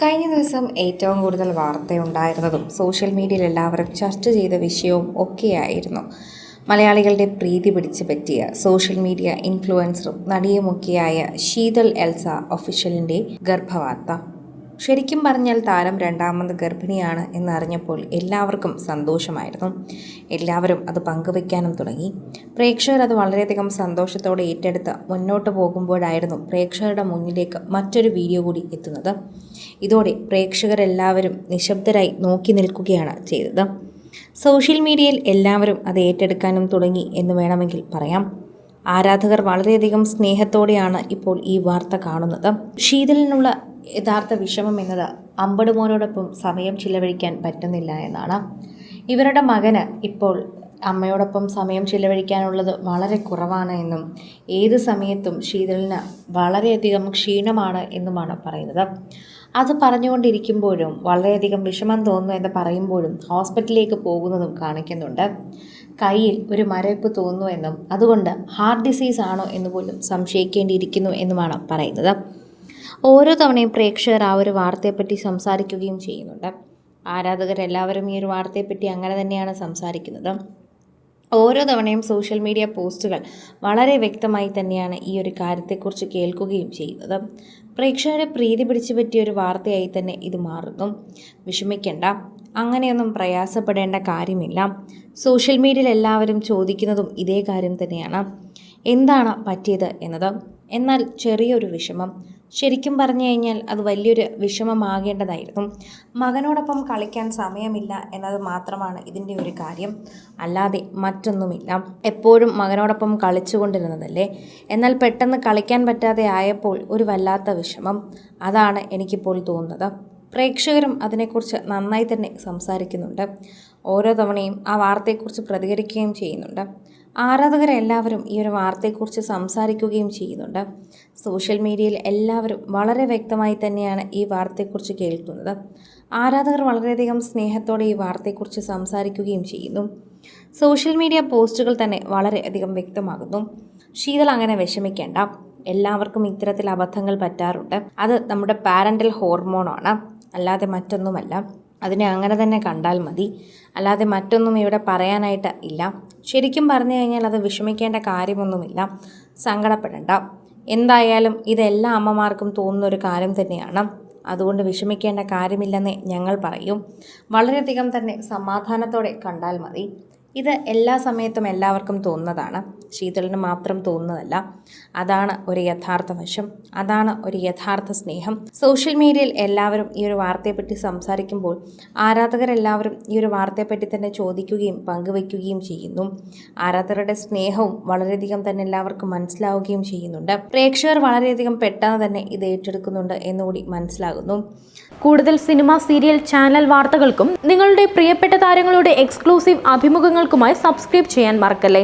കഴിഞ്ഞ ദിവസം ഏറ്റവും കൂടുതൽ വാർത്തയുണ്ടായിരുന്നതും സോഷ്യൽ മീഡിയയിൽ എല്ലാവരും ചർച്ച ചെയ്ത വിഷയവും ഒക്കെയായിരുന്നു മലയാളികളുടെ പ്രീതി പിടിച്ചു പറ്റിയ സോഷ്യൽ മീഡിയ ഇൻഫ്ലുവൻസറും നടിയുമൊക്കെയായ ശീതൾ എൽസ ഒഫീഷ്യലിൻ്റെ ഗർഭവാർത്ത. ശരിക്കും പറഞ്ഞാൽ താരം രണ്ടാമത് ഗർഭിണിയാണ് എന്നറിഞ്ഞപ്പോൾ എല്ലാവർക്കും സന്തോഷമായിരുന്നു. എല്ലാവരും അത് പങ്കുവയ്ക്കാനും തുടങ്ങി. പ്രേക്ഷകർ അത് വളരെയധികം സന്തോഷത്തോടെ ഏറ്റെടുത്ത് മുന്നോട്ട് പോകുമ്പോഴായിരുന്നു പ്രേക്ഷകരുടെ മുന്നിലേക്ക് മറ്റൊരു വീഡിയോ കൂടി എത്തുന്നത്. ഇതോടെ പ്രേക്ഷകരെല്ലാവരും നിശബ്ദരായി നോക്കി നിൽക്കുകയാണ് ചെയ്തത്. സോഷ്യൽ മീഡിയയിൽ എല്ലാവരും അത് ഏറ്റെടുക്കാനും തുടങ്ങി എന്ന് വേണമെങ്കിൽ പറയാം. ആരാധകർ വളരെയധികം സ്നേഹത്തോടെയാണ് ഇപ്പോൾ ഈ വാർത്ത കാണുന്നത്. ശീതളിനുള്ള യഥാർത്ഥ വിഷമം എന്നത് അമ്പടുമോനോടൊപ്പം സമയം ചിലവഴിക്കാൻ പറ്റുന്നില്ല എന്നാണ്. ഇവരുടെ മകന് ഇപ്പോൾ അമ്മയോടൊപ്പം സമയം ചിലവഴിക്കാനുള്ളത് വളരെ കുറവാണ് എന്നും ഏത് സമയത്തും ശീതളിന് വളരെയധികം ക്ഷീണമാണ് എന്നുമാണ് പറയുന്നത്. അത് പറഞ്ഞുകൊണ്ടിരിക്കുമ്പോഴും വളരെയധികം വിഷമം തോന്നുന്നു എന്ന് പറയുമ്പോഴും ഹോസ്പിറ്റലിലേക്ക് പോകുന്നതും കാണിക്കുന്നുണ്ട്. കയ്യിൽ ഒരു മരവിപ്പ് തോന്നുന്നുവെന്നും അതുകൊണ്ട് ഹാർട്ട് ഡിസീസ് ആണോ എന്ന് പോലും സംശയിക്കേണ്ടിയിരിക്കുന്നു എന്നുമാണ് പറയുന്നത്. ഓരോ തവണയും പ്രേക്ഷകർ ആ ഒരു വാർത്തയെപ്പറ്റി സംസാരിക്കുകയും ചെയ്യുന്നുണ്ട്. ആരാധകരെല്ലാവരും ഈ ഒരു വാർത്തയെപ്പറ്റി അങ്ങനെ തന്നെയാണ് സംസാരിക്കുന്നത്. ഓരോ തവണയും സോഷ്യൽ മീഡിയ പോസ്റ്റുകൾ വളരെ വ്യക്തമായി തന്നെയാണ് ഈ ഒരു കാര്യത്തെക്കുറിച്ച് കേൾക്കുകയും ചെയ്യുന്നത്. പ്രേക്ഷകരെ പ്രീതി പിടിച്ചു പറ്റിയ ഒരു വാർത്തയായി തന്നെ ഇത് മാറുന്നു. വിഷമിക്കേണ്ട, അങ്ങനെയൊന്നും പ്രയാസപ്പെടേണ്ട കാര്യമില്ല. സോഷ്യൽ മീഡിയയിൽ എല്ലാവരും ചോദിക്കുന്നതും ഇതേ കാര്യം തന്നെയാണ്, എന്താണ് പറ്റിയത് എന്നത്. എന്നാൽ ചെറിയൊരു വിഷമം, ശരിക്കും പറഞ്ഞു കഴിഞ്ഞാൽ അത് വലിയൊരു വിഷമമാകേണ്ടതായിരുന്നു. മകനോടൊപ്പം കളിക്കാൻ സമയമില്ല എന്നത് മാത്രമാണ് ഇതിൻ്റെ ഒരു കാര്യം, അല്ലാതെ മറ്റൊന്നുമില്ല. എപ്പോഴും മകനോടൊപ്പം കളിച്ചുകൊണ്ടിരുന്നതല്ലേ, എന്നാൽ പെട്ടെന്ന് കളിക്കാൻ പറ്റാതെ ആയപ്പോൾ ഒരു വല്ലാത്ത വിഷമം. അതാണ് എനിക്കിപ്പോൾ തോന്നുന്നത്. പ്രേക്ഷകരും അതിനെക്കുറിച്ച് നന്നായി തന്നെ സംസാരിക്കുന്നുണ്ട്. ഓരോ തവണയും ആ വാർത്തയെക്കുറിച്ച് പ്രതികരിക്കുകയും ചെയ്യുന്നുണ്ട്. ആരാധകരെല്ലാവരും ഈ ഒരു വാർത്തയെക്കുറിച്ച് സംസാരിക്കുകയും ചെയ്യുന്നുണ്ട്. സോഷ്യൽ മീഡിയയിൽ എല്ലാവരും വളരെ വ്യക്തമായി തന്നെയാണ് ഈ വാർത്തയെക്കുറിച്ച് കേൾക്കുന്നത്. ആരാധകർ വളരെയധികം സ്നേഹത്തോടെ ഈ വാർത്തയെക്കുറിച്ച് സംസാരിക്കുകയും ചെയ്യുന്നു. സോഷ്യൽ മീഡിയ പോസ്റ്റുകൾ തന്നെ വളരെയധികം വ്യക്തമാകുന്നു. ശീതൾ അങ്ങനെ വിഷമിക്കേണ്ട, എല്ലാവർക്കും ഇത്തരത്തിൽ അബദ്ധങ്ങൾ പറ്റാറുണ്ട്. അത് നമ്മുടെ പാരൻ്റൽ ഹോർമോണാണ്, അല്ലാതെ മറ്റൊന്നുമല്ല. അതിനെ അങ്ങനെ തന്നെ കണ്ടാൽ മതി, അല്ലാതെ മറ്റൊന്നും ഇവിടെ പറയാനായിട്ട് ഇല്ല. ശരിക്കും പറഞ്ഞു കഴിഞ്ഞാൽ അത് വിഷമിക്കേണ്ട കാര്യമൊന്നുമില്ല, സങ്കടപ്പെടേണ്ട. എന്തായാലും ഇതെല്ലാ അമ്മമാർക്കും തോന്നുന്നൊരു കാര്യം തന്നെയാണ്. അതുകൊണ്ട് വിഷമിക്കേണ്ട കാര്യമില്ലെന്നേ ഞങ്ങൾ പറയും. വളരെയധികം തന്നെ സമാധാനത്തോടെ കണ്ടാൽ മതി. ഇത് എല്ലാ സമയത്തും എല്ലാവർക്കും തോന്നുന്നതാണ്, ശീതളിന് മാത്രം തോന്നുന്നതല്ല. അതാണ് ഒരു യഥാർത്ഥ വശം, അതാണ് ഒരു യഥാർത്ഥ സ്നേഹം. സോഷ്യൽ മീഡിയയിൽ എല്ലാവരും ഈ ഒരു വാർത്തയെപ്പറ്റി സംസാരിക്കുമ്പോൾ ആരാധകരെല്ലാവരും ഈ ഒരു വാർത്തയെപ്പറ്റി തന്നെ ചോദിക്കുകയും പങ്കുവയ്ക്കുകയും ചെയ്യുന്നു. ആരാധകരുടെ സ്നേഹവും വളരെയധികം തന്നെ എല്ലാവർക്കും മനസ്സിലാവുകയും ചെയ്യുന്നുണ്ട്. പ്രേക്ഷകർ വളരെയധികം പെട്ടെന്ന് തന്നെ ഇത് ഏറ്റെടുക്കുന്നുണ്ട് എന്നുകൂടി മനസ്സിലാകുന്നു. കൂടുതൽ സിനിമ, സീരിയൽ, ചാനൽ വാർത്തകൾക്കും നിങ്ങളുടെ പ്രിയപ്പെട്ട താരങ്ങളുടെ എക്സ്ക്ലൂസീവ് അഭിമുഖങ്ങൾക്കുമായി സബ്സ്ക്രൈബ് ചെയ്യാൻ മറക്കല്ലേ.